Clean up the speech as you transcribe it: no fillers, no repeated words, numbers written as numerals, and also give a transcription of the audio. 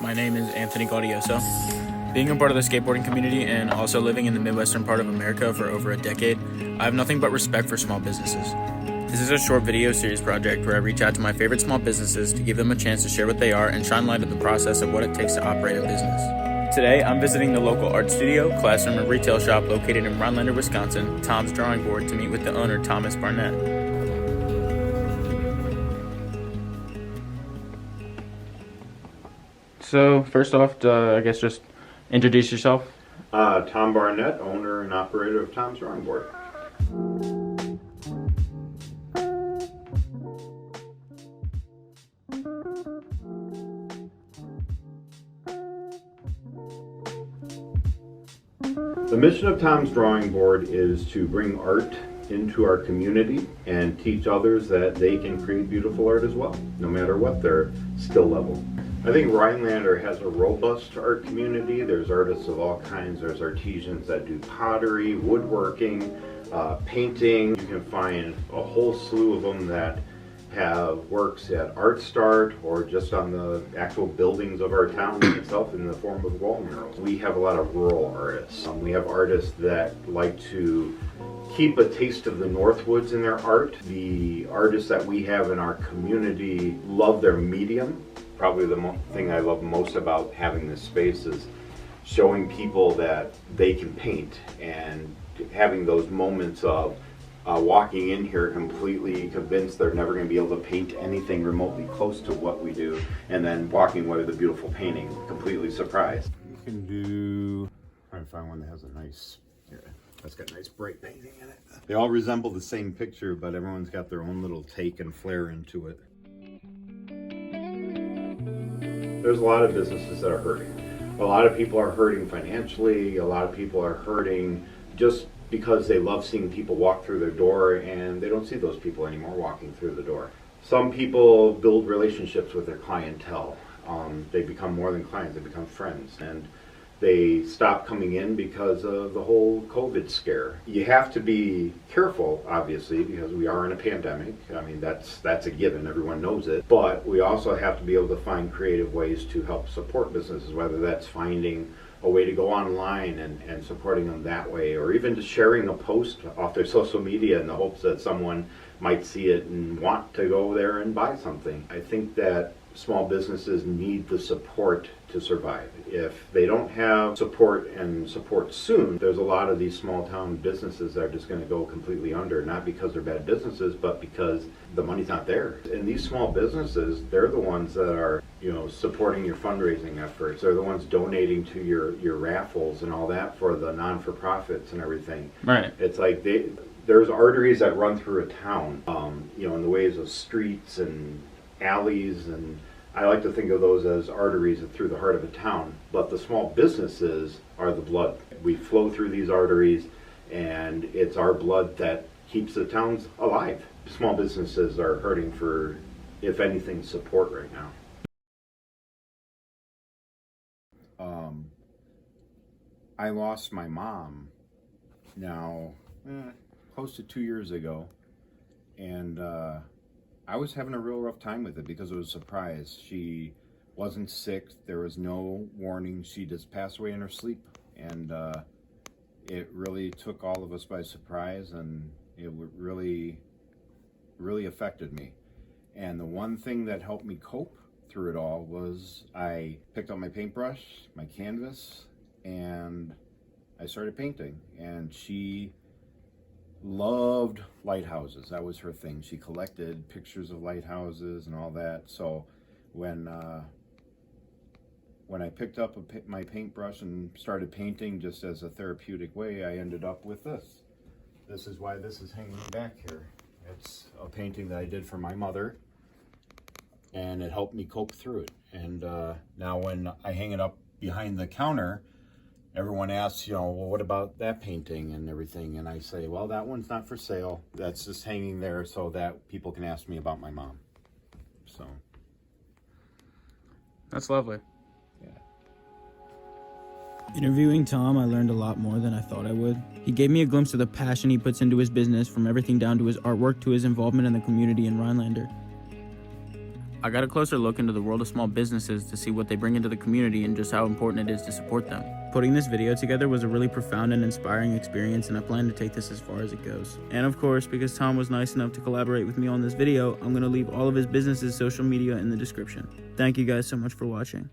My name is Anthony Gaudioso. Being a part of the skateboarding community and also living in the Midwestern part of America for over a decade, I have nothing but respect for small businesses. This is a short video series project where I reach out to my favorite small businesses to give them a chance to share what they are and shine light on the process of what it takes to operate a business. Today, I'm visiting the local art studio, classroom, and retail shop located in Rhinelander, Wisconsin, Tom's Drawing Board, to meet with the owner, Thomas Barnett. So, first off, I guess just introduce yourself. Tom Barnett, owner and operator of Tom's Drawing Board. The mission of Tom's Drawing Board is to bring art into our community and teach others that they can create beautiful art as well, no matter what their skill level. I think Rhinelander has a robust art community. There's artists of all kinds. There's artisans that do pottery, woodworking, painting. You can find a whole slew of them that have works at Art Start or just on the actual buildings of our town itself in the form of wall murals. We have a lot of rural artists. We have artists that like to keep a taste of the Northwoods in their art. The artists that we have in our community love their medium. Probably the thing I love most about having this space is showing people that they can paint and having those moments of walking in here completely convinced they're never going to be able to paint anything remotely close to what we do, and then walking away with a beautiful painting, completely surprised. You can do, trying to find one that has a nice, here, that's got nice bright painting in it. They all resemble the same picture, but everyone's got their own little take and flair into it. There's a lot of businesses that are hurting. A lot of people are hurting financially. A lot of people are hurting just because they love seeing people walk through their door, and they don't see those people anymore walking through the door. Some people build relationships with their clientele. They become more than clients, they become friends, and they stop coming in because of the whole COVID scare. You have to be careful, obviously, because we are in a pandemic. I mean, that's a given, everyone knows it. But we also have to be able to find creative ways to help support businesses, whether that's finding a way to go online and supporting them that way, or even just sharing a post off their social media in the hopes that someone might see it and want to go there and buy something. I think that small businesses need the support to survive. If they don't have support and support soon, there's a lot of these small town businesses that are just going to go completely under, not because they're bad businesses, but because the money's not there. And these small businesses, they're the ones that are, supporting your fundraising efforts. They're the ones donating to your raffles and all that for the non-for-profits and everything. Right. It's like there's arteries that run through a town, in the ways of streets and alleys, and I like to think of those as arteries through the heart of a town, but the small businesses are the blood. We flow through these arteries, and it's our blood that keeps the towns alive. Small businesses are hurting for, if anything, support right now. I lost my mom now close to 2 years ago, and I was having a real rough time with it because it was a surprise. She wasn't sick. There was no warning. She just passed away in her sleep. And it really took all of us by surprise, and it really, really affected me. And the one thing that helped me cope through it all was I picked up my paintbrush, my canvas, and I started painting. And she loved lighthouses. That was her thing. She collected pictures of lighthouses and all that. So when I picked up my paintbrush and started painting just as a therapeutic way, I ended up with this. This is why this is hanging back here. It's a painting that I did for my mother, and it helped me cope through it. And now when I hang it up behind the counter, everyone asks, well, what about that painting and everything? And I say, well, that one's not for sale. That's just hanging there so that people can ask me about my mom. So. That's lovely. Yeah. Interviewing Tom, I learned a lot more than I thought I would. He gave me a glimpse of the passion he puts into his business, from everything down to his artwork to his involvement in the community in Rhinelander. I got a closer look into the world of small businesses to see what they bring into the community and just how important it is to support them. Putting this video together was a really profound and inspiring experience, and I plan to take this as far as it goes. And of course, because Tom was nice enough to collaborate with me on this video, I'm going to leave all of his business's social media in the description. Thank you guys so much for watching.